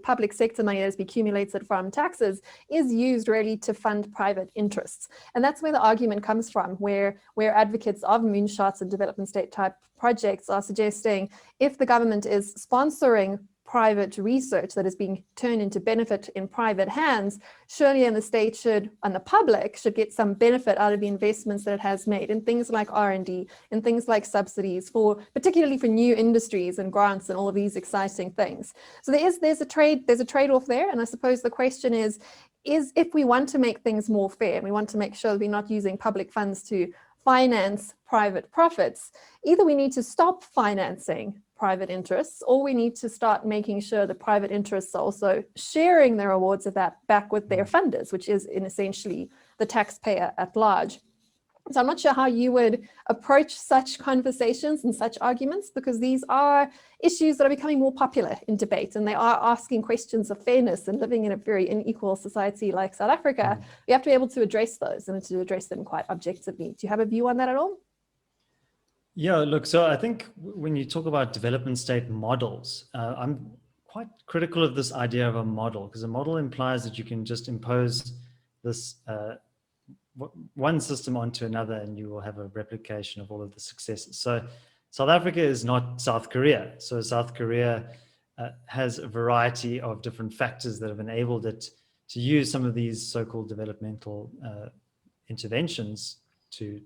public sector money that has been accumulated from taxes is used really to fund private interests. And that's where the argument comes from, where advocates of moonshots and development state type projects are suggesting if the government is sponsoring private research that is being turned into benefit in private hands, surely then the state should, and the public should get some benefit out of the investments that it has made in things like R&D, in things like subsidies, particularly for new industries and grants and all of these exciting things. So there's a trade-off there. And I suppose the question is if we want to make things more fair, and we want to make sure that we're not using public funds to finance private profits, either we need to stop financing private interests, or we need to start making sure that private interests are also sharing the rewards of that back with their funders, which is essentially the taxpayer at large. So I'm not sure how you would approach such conversations and such arguments, because these are issues that are becoming more popular in debate, and they are asking questions of fairness. And living in a very unequal society like South Africa, we have to be able to address those and to address them quite objectively. Do you have a view on that at all? Yeah, look, so I think when you talk about development state models, I'm quite critical of this idea of a model, because a model implies that you can just impose this one system onto another and you will have a replication of all of the successes. So South Africa is not South Korea. So South Korea has a variety of different factors that have enabled it to use some of these so-called developmental interventions to,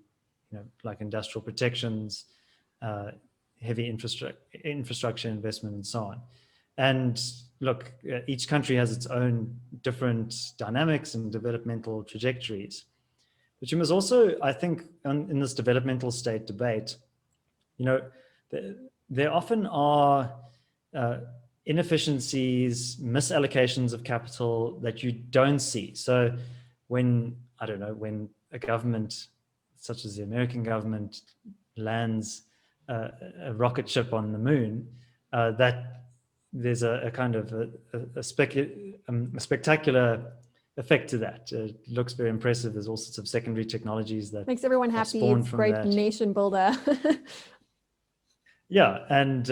like industrial protections, heavy infrastructure investment, and so on. And look, each country has its own different dynamics and developmental trajectories. But you must also, I think, in this developmental state debate, there often are inefficiencies, misallocations of capital that you don't see. So when a government such as the American government lands a rocket ship on the moon, that there's a kind of a spectacular effect to that. It looks very impressive. There's all sorts of secondary technologies that makes everyone happy. It's a great nation builder. Yeah, and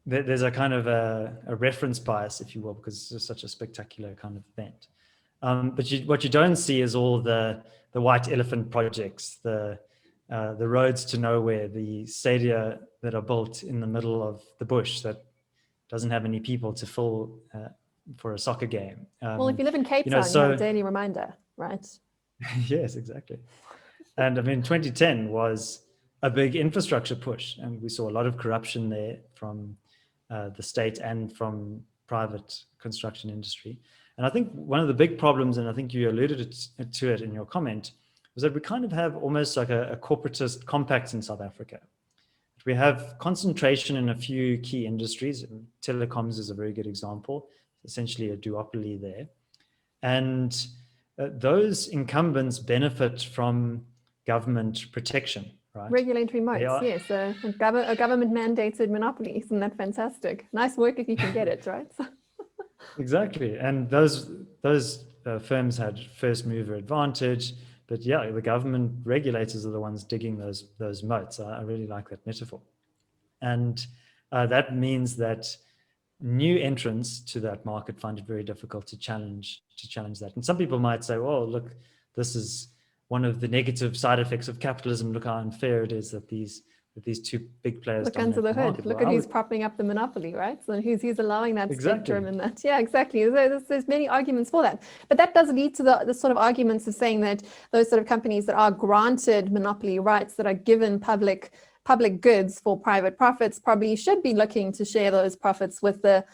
there's a kind of a reference bias, if you will, because it's such a spectacular kind of event. But what you don't see is all the white elephant projects, the the roads to nowhere, the stadia that are built in the middle of the bush that doesn't have any people to fill for a soccer game. Well, if you live in Cape Town, you have a daily reminder, right? Yes, exactly. And I mean, 2010 was a big infrastructure push, and we saw a lot of corruption there from the state and from private construction industry. And I think one of the big problems, and I think you alluded to it in your comment, was that we kind of have almost like a corporatist compact in South Africa. We have concentration in a few key industries. Telecoms is a very good example, essentially a duopoly there. And those incumbents benefit from government protection, right? Regulatory moats, yes. A government mandated monopoly. Isn't that fantastic? Nice work if you can get it, right? Exactly. And those firms had first mover advantage. But yeah, the government regulators are the ones digging those moats. I really like that metaphor. And that means that new entrants to that market find it very difficult to challenge that. And some people might say, "Oh, look, this is one of the negative side effects of capitalism. Look how unfair it is that these two big players look under the hood. Look at who's propping up the monopoly, right? So who's allowing that spectrum and that. Yeah, exactly. There's many arguments for that. But that does lead to the sort of arguments of saying that those sort of companies that are granted monopoly rights, that are given public goods for private profits, probably should be looking to share those profits with the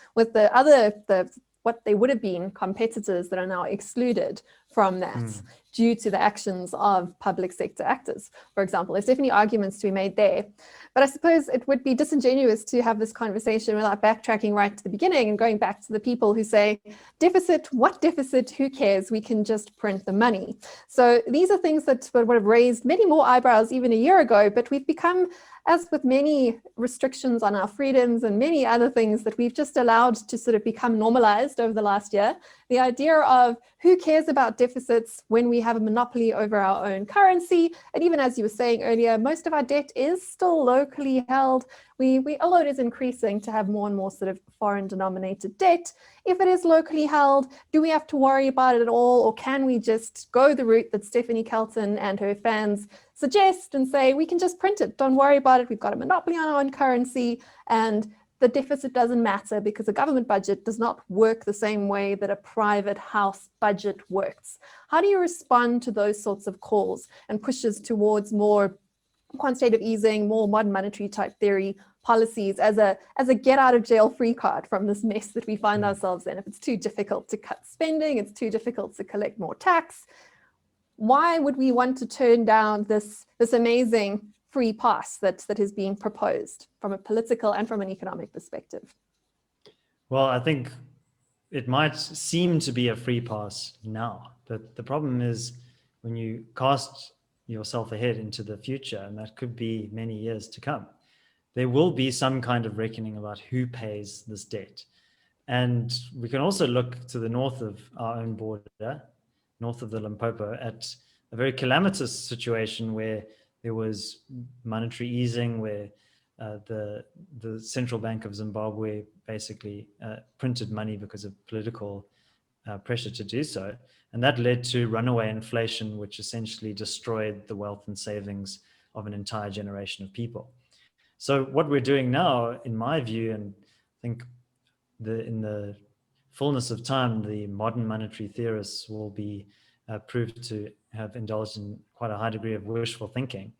what they would have been competitors that are now excluded from that due to the actions of public sector actors. For example, there's definitely arguments to be made there. But I suppose it would be disingenuous to have this conversation without backtracking right to the beginning and going back to the people who say, deficit, what deficit, who cares? We can just print the money. So these are things that would have raised many more eyebrows even a year ago, but we've become, as with many restrictions on our freedoms and many other things that we've just allowed to sort of become normalized over the last year, the idea of who cares about deficits when we have a monopoly over our own currency. And even as you were saying earlier, most of our debt is still locally held. Although it is increasing to have more and more sort of foreign denominated debt, if it is locally held, do we have to worry about it at all? Or can we just go the route that Stephanie Kelton and her fans suggest and say, we can just print it, don't worry about it, we've got a monopoly on our own currency, and the deficit doesn't matter because a government budget does not work the same way that a private house budget works. How do you respond to those sorts of calls and pushes towards more quantitative easing, more modern monetary type theory policies as a get out of jail free card from this mess that we find ourselves in? If it's too difficult to cut spending, it's too difficult to collect more tax, why would we want to turn down this amazing free pass that is being proposed from a political and from an economic perspective? Well, I think it might seem to be a free pass now, but the problem is when you cast yourself ahead into the future, and that could be many years to come, there will be some kind of reckoning about who pays this debt. And we can also look to the north of our own border, north of the Limpopo, at a very calamitous situation where there was monetary easing, where the Central Bank of Zimbabwe basically printed money because of political pressure to do so. And that led to runaway inflation, which essentially destroyed the wealth and savings of an entire generation of people. So what we're doing now, in my view, and I think in the fullness of time, the modern monetary theorists will be proved to have indulged in quite a high degree of wishful thinking,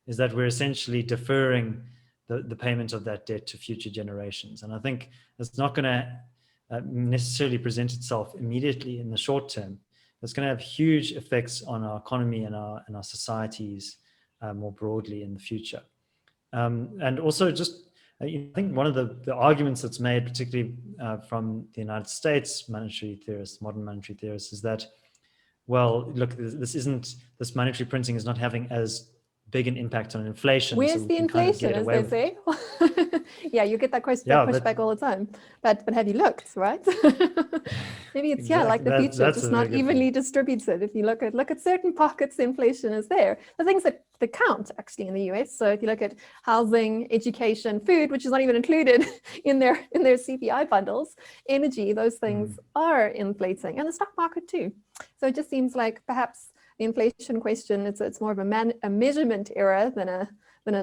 is that we're essentially deferring the payment of that debt to future generations. And I think it's not going to necessarily present itself immediately in the short term. It's going to have huge effects on our economy and our societies more broadly in the future. And also just, I think one of the arguments that's made, particularly from the United States monetary theorists, modern monetary theorists, is that, well, look, this monetary printing is not having as big an impact on inflation. Where's the inflation, as they say? Yeah, you get that pushback all the time. But have you looked, right? Maybe it's like the future, just not evenly distributed. If you look at certain pockets, the inflation is there. The things that count actually in the US. So if you look at housing, education, food, which is not even included in their CPI bundles, energy, those things are inflating, and the stock market too. So it just seems like perhaps the inflation question, it's more of a measurement error than a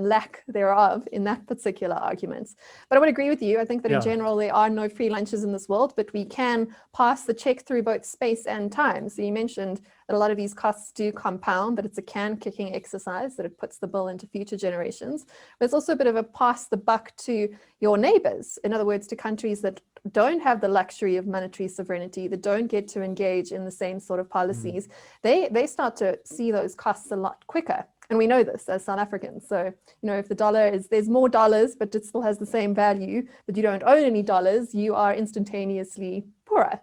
lack thereof in that particular argument. But I would agree with you. I think that in general, there are no free lunches in this world, but we can pass the check through both space and time. So you mentioned that a lot of these costs do compound, but it's a can-kicking exercise that it puts the bill into future generations. But it's also a bit of a pass the buck to your neighbors. In other words, to countries that don't have the luxury of monetary sovereignty, that don't get to engage in the same sort of policies. They start to see those costs a lot quicker. And we know this as South Africans. So, if the dollar there's more dollars, but it still has the same value, but you don't own any dollars, you are instantaneously poorer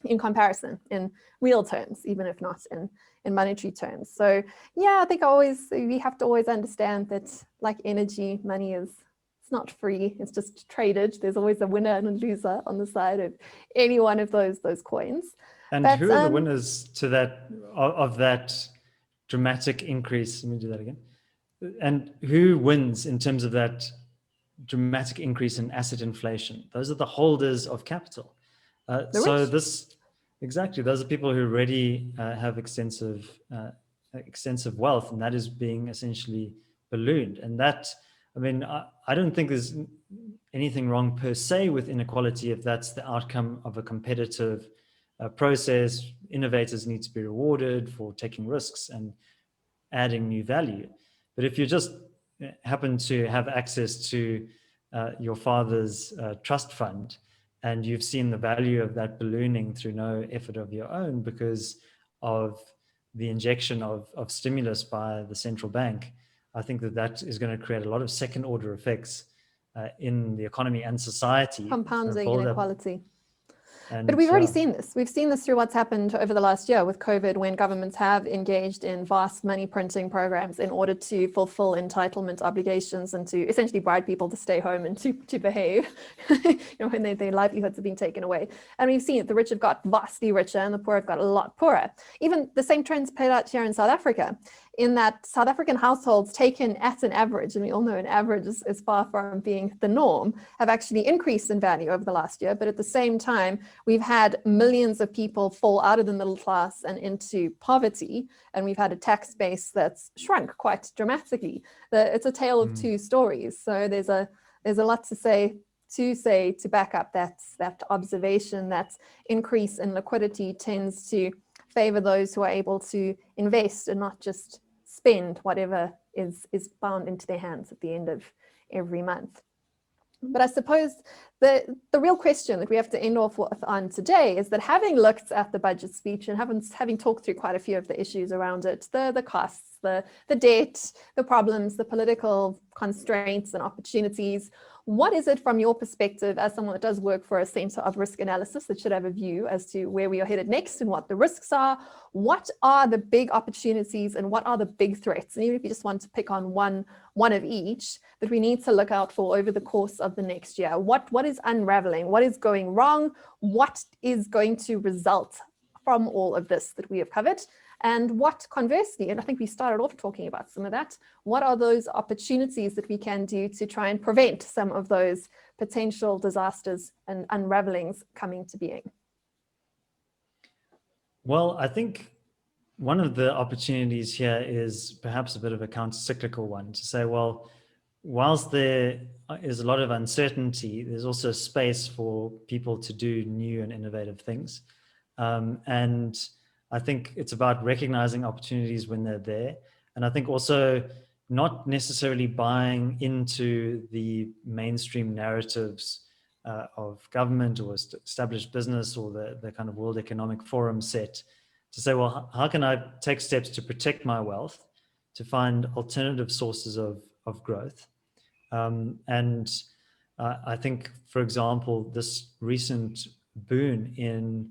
in comparison, in real terms, even if not in monetary terms. So yeah, I think we have to always understand that, like energy, money it's not free, it's just traded. There's always a winner and a loser on the side of any one of those coins. And who are the winners to that dramatic increase? Let me do that again. And who wins in terms of that dramatic increase in asset inflation? Those are the holders of capital. Exactly, those are people who already have extensive wealth, and that is being essentially ballooned. And that, I don't think there's anything wrong per se with inequality if that's the outcome of a competitive process. Innovators need to be rewarded for taking risks and adding new value. But if you just happen to have access to your father's trust fund, and you've seen the value of that ballooning through no effort of your own because of the injection of stimulus by the central bank, I think that is going to create a lot of second order effects in the economy and society. Compounding inequality. But we've already seen this. We've seen this through what's happened over the last year with COVID, when governments have engaged in vast money printing programs in order to fulfill entitlement obligations and to essentially bribe people to stay home and to behave when their livelihoods have been taken away. And we've seen it. The rich have got vastly richer and the poor have got a lot poorer. Even the same trends played out here in South Africa, in that South African households taken at an average, and we all know an average is far from being the norm, have actually increased in value over the last year. But at the same time, we've had millions of people fall out of the middle class and into poverty, and we've had a tax base that's shrunk quite dramatically. It's a tale of two stories. So there's a lot to say to back up that observation, that increase in liquidity tends to favor those who are able to invest and not just spend whatever is bound into their hands at the end of every month. But I suppose the real question that we have to end off on today is that, having looked at the budget speech and having talked through quite a few of the issues around it, the costs, the debt, the problems, the political constraints and opportunities, what is it from your perspective as someone that does work for a center of risk analysis that should have a view as to where we are headed next and what the risks are? What are the big opportunities and what are the big threats? And even if you just want to pick on one of each that we need to look out for over the course of the next year, what is unraveling? What is going wrong? What is going to result from all of this that we have covered? And what, conversely, and I think we started off talking about some of that, what are those opportunities that we can do to try and prevent some of those potential disasters and unravelings coming to being? Well, I think one of the opportunities here is perhaps a bit of a counter-cyclical one, to say, well, whilst there is a lot of uncertainty, there's also space for people to do new and innovative things. And I think it's about recognizing opportunities when they're there. And I think also not necessarily buying into the mainstream narratives of government or established business or the kind of World Economic Forum set, to say, well, how can I take steps to protect my wealth, to find alternative sources of growth? And I think, for example, this recent boom in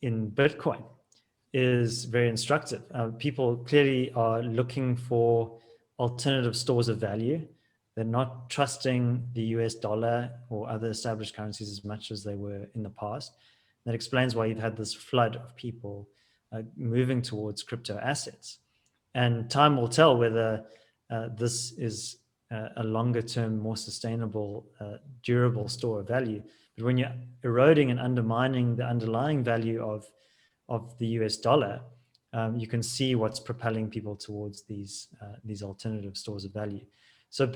Bitcoin is very instructive. People clearly are looking for alternative stores of value. They're not trusting the US dollar or other established currencies as much as they were in the past. That explains why you've had this flood of people moving towards crypto assets. And time will tell whether this is a longer term, more sustainable, durable store of value. But when you're eroding and undermining the underlying value of the US dollar, you can see what's propelling people towards these alternative stores of value. So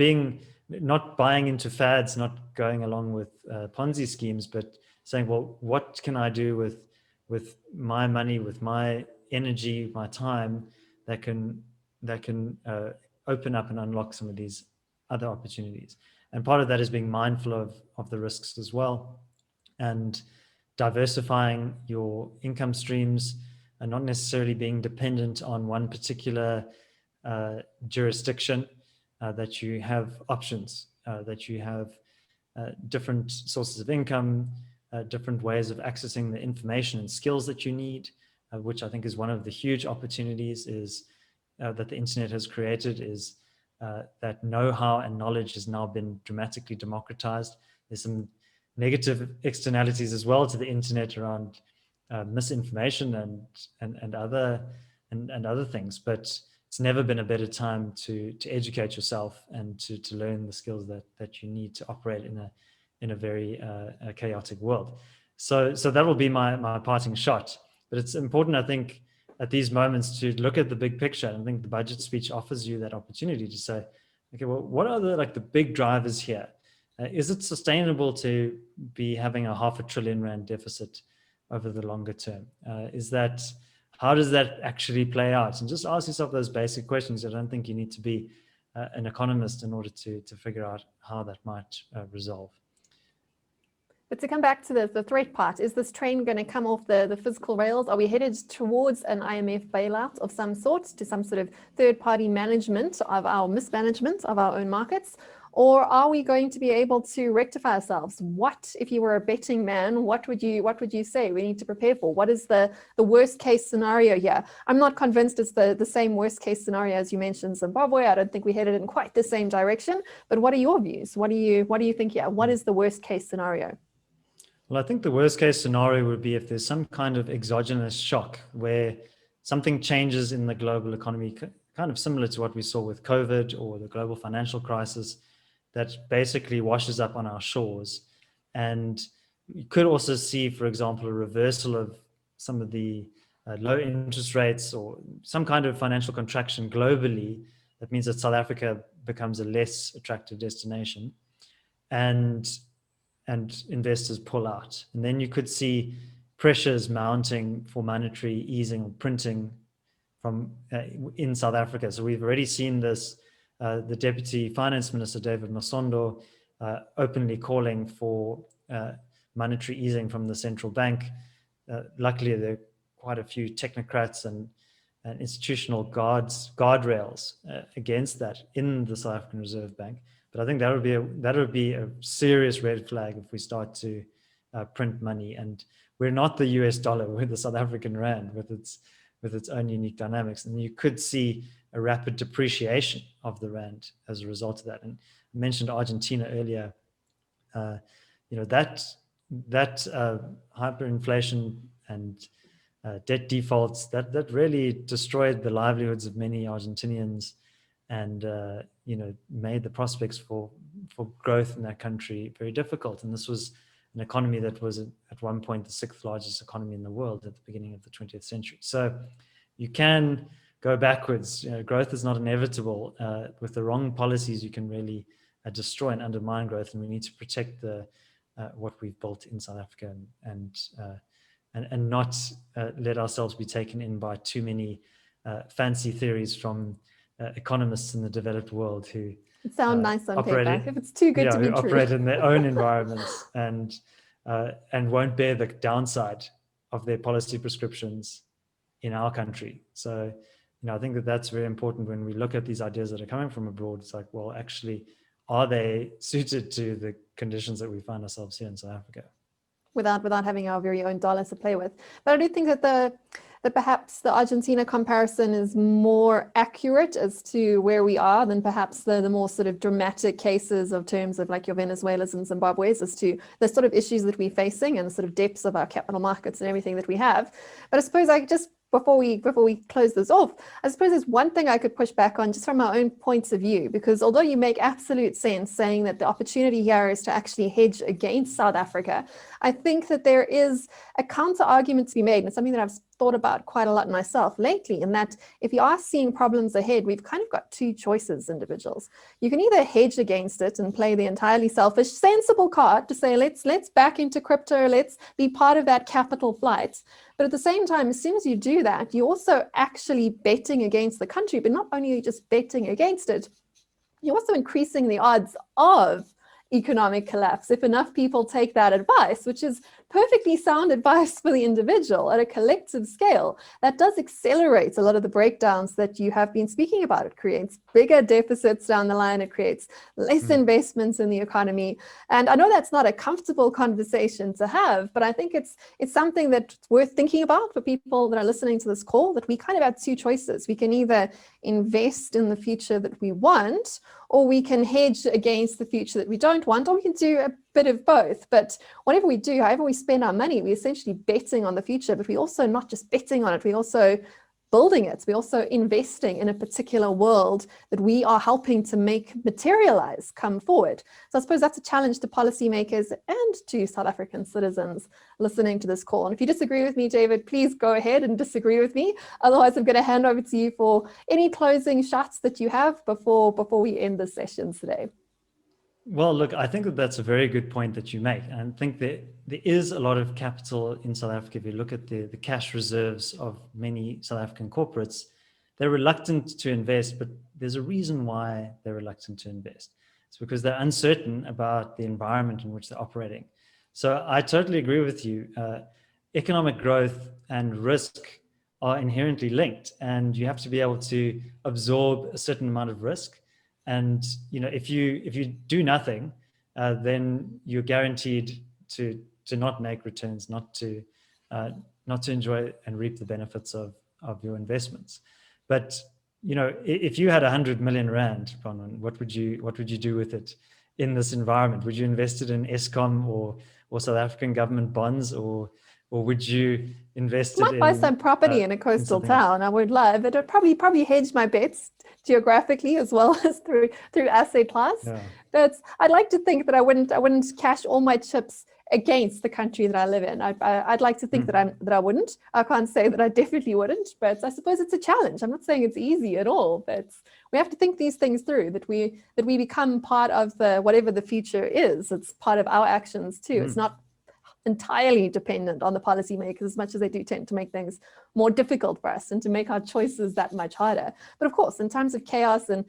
not buying into fads, not going along with Ponzi schemes, but saying, well, what can I do with my money, with my energy, my time that can open up and unlock some of these other opportunities. And part of that is being mindful of the risks as well, and diversifying your income streams and not necessarily being dependent on one particular jurisdiction, that you have options, that you have different sources of income, different ways of accessing the information and skills that you need, which I think is one of the huge opportunities is that the internet has created, is that know-how and knowledge has now been dramatically democratized. There's some negative externalities as well to the internet around misinformation and other things, but it's never been a better time to educate yourself and to learn the skills that you need to operate in a very chaotic world. So that will be my parting shot. But it's important, I think, at these moments to look at the big picture. And I think the budget speech offers you that opportunity to say, okay, well, what are the big drivers here? Is it sustainable to be having a R500 billion deficit over the longer term? How does that actually play out? And just ask yourself those basic questions. I don't think you need to be an economist in order to figure out how that might resolve. But to come back to the threat part, is this train going to come off the physical rails? Are we headed towards an IMF bailout of some sort, to some sort of third-party management of our mismanagement of our own markets? Or are we going to be able to rectify ourselves? What, if you were a betting man, what would you say we need to prepare for? What is the worst case scenario here? I'm not convinced it's the same worst case scenario as you mentioned Zimbabwe. I don't think we headed in quite the same direction. But what are your views? What do you think here? What is the worst case scenario? Well, I think the worst case scenario would be if there's some kind of exogenous shock where something changes in the global economy, kind of similar to what we saw with COVID or the global financial crisis, that basically washes up on our shores. And you could also see, for example, a reversal of some of the low interest rates or some kind of financial contraction globally. That means that South Africa becomes a less attractive destination. And investors pull out. And then you could see pressures mounting for monetary easing or printing from in South Africa. So we've already seen this, the Deputy Finance Minister, David Masondo, openly calling for monetary easing from the central bank. Luckily, there are quite a few technocrats and institutional guardrails against that in the South African Reserve Bank. But I think that would be a serious red flag if we start to print money. And we're not the US dollar, we're the South African rand with its own unique dynamics. And you could see a rapid depreciation of the rand as a result of that. And I mentioned Argentina earlier. That hyperinflation and debt defaults that really destroyed the livelihoods of many Argentinians, and made the prospects for growth in that country very difficult. And this was an economy that was at one point the 6th largest economy in the world at the beginning of the 20th century. So you can go backwards. Growth is not inevitable. With the wrong policies, you can really destroy and undermine growth. And we need to protect what we've built in South Africa and not let ourselves be taken in by too many fancy theories from economists in the developed world who sound nice on paper. If it's too good to be true, operate in their own environments and won't bear the downside of their policy prescriptions in our country. So, I think that's very important when we look at these ideas that are coming from abroad. It's like, well, actually, are they suited to the conditions that we find ourselves here in South Africa? Without having our very own dollars to play with. But I do think that perhaps the Argentina comparison is more accurate as to where we are than perhaps the more sort of dramatic cases of terms of like your Venezuelas and Zimbabwe's, as to the sort of issues that we're facing and the sort of depths of our capital markets and everything that we have. But I suppose I just before we close this off, I suppose there's one thing I could push back on just from our own points of view, because although you make absolute sense saying that the opportunity here is to actually hedge against South Africa, I think that there is a counter argument to be made, and it's something that I've thought about quite a lot myself lately, in that if you are seeing problems ahead, we've kind of got two choices, individuals. You can either hedge against it and play the entirely selfish, sensible card to say, let's back into crypto, let's be part of that capital flight. But at the same time, as soon as you do that, you're also actually betting against the country. But not only are you just betting against it, you're also increasing the odds of economic collapse if enough people take that advice, which is perfectly sound advice for the individual at a collective scale. That does accelerate a lot of the breakdowns that you have been speaking about. It creates bigger deficits down the line. It creates less investments in the economy. And I know that's not a comfortable conversation to have, but I think it's something that's worth thinking about for people that are listening to this call, that we kind of have two choices. We can either invest in the future that we want, or we can hedge against the future that we don't want, or we can do a bit of both. But whatever we do, however we spend our money, we're essentially betting on the future, but we also not just betting on it, we also building it. We're also investing in a particular world that we are helping to make materialize, come forward. So I suppose that's a challenge to policymakers and to South African citizens listening to this call. And if you disagree with me, David, please go ahead and disagree with me. Otherwise, I'm going to hand over to you for any closing shots that you have before we end the session today. Well, look, I think that that's a very good point that you make. And I think that there is a lot of capital in South Africa. If you look at the cash reserves of many South African corporates, they're reluctant to invest, but there's a reason why they're reluctant to invest. It's because they're uncertain about the environment in which they're operating. So I totally agree with you. Economic growth and risk are inherently linked, and you have to be able to absorb a certain amount of risk. And if you do nothing, then you're guaranteed to not make returns, not to enjoy and reap the benefits of your investments. But if you had 100 million rand, Bronwyn, what would you do with it in this environment? Would you invest it in Eskom or South African government bonds, or would you invest it in... buy some property in a coastal town. I would love it. I'd probably hedge my bets geographically as well as through asset class. Yeah. But I'd like to think that I wouldn't cash all my chips against the country that I live in. I'd like to think that I wouldn't. I can't say that I definitely wouldn't, but I suppose it's a challenge. I'm not saying it's easy at all, but we have to think these things through, that we become part of whatever the future is. It's part of our actions too. It's not entirely dependent on the policymakers, as much as they do tend to make things more difficult for us and to make our choices that much harder. But of course, in times of chaos and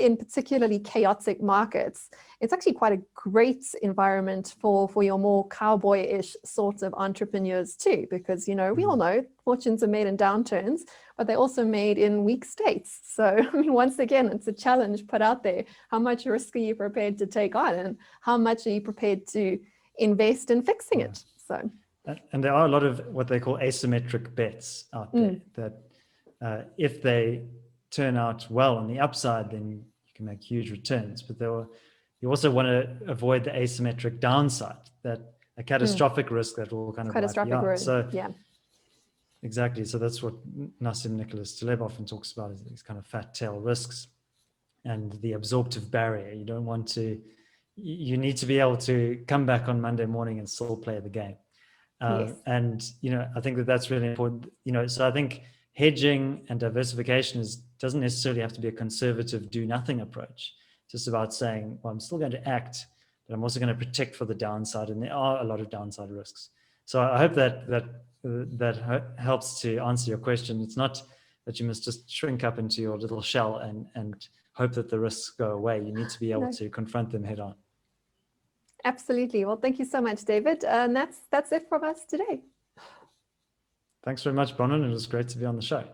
in particularly chaotic markets, it's actually quite a great environment for your more cowboy-ish sorts of entrepreneurs too, because we all know fortunes are made in downturns, but they're also made in weak states. So I mean, once again, it's a challenge put out there. How much risk are you prepared to take on, and how much are you prepared to invest in fixing it? So, and there are a lot of what they call asymmetric bets out there that if they turn out well on the upside, then you can make huge returns. But you also want to avoid the asymmetric downside, that a catastrophic risk that will kind of catastrophic risk. So yeah, exactly. So that's what Nassim Nicholas Taleb often talks about, is these kind of fat tail risks and the absorptive barrier. You need to be able to come back on Monday morning and still play the game. Yes. And, I think that that's really important. So I think hedging and diversification doesn't necessarily have to be a conservative do nothing approach. It's just about saying, well, I'm still going to act, but I'm also going to protect for the downside. And there are a lot of downside risks. So I hope that helps to answer your question. It's not that you must just shrink up into your little shell and hope that the risks go away. You need to be able to confront them head on. Absolutely. Well, thank you so much, David. And that's it from us today. Thanks very much, Bronwyn. It was great to be on the show.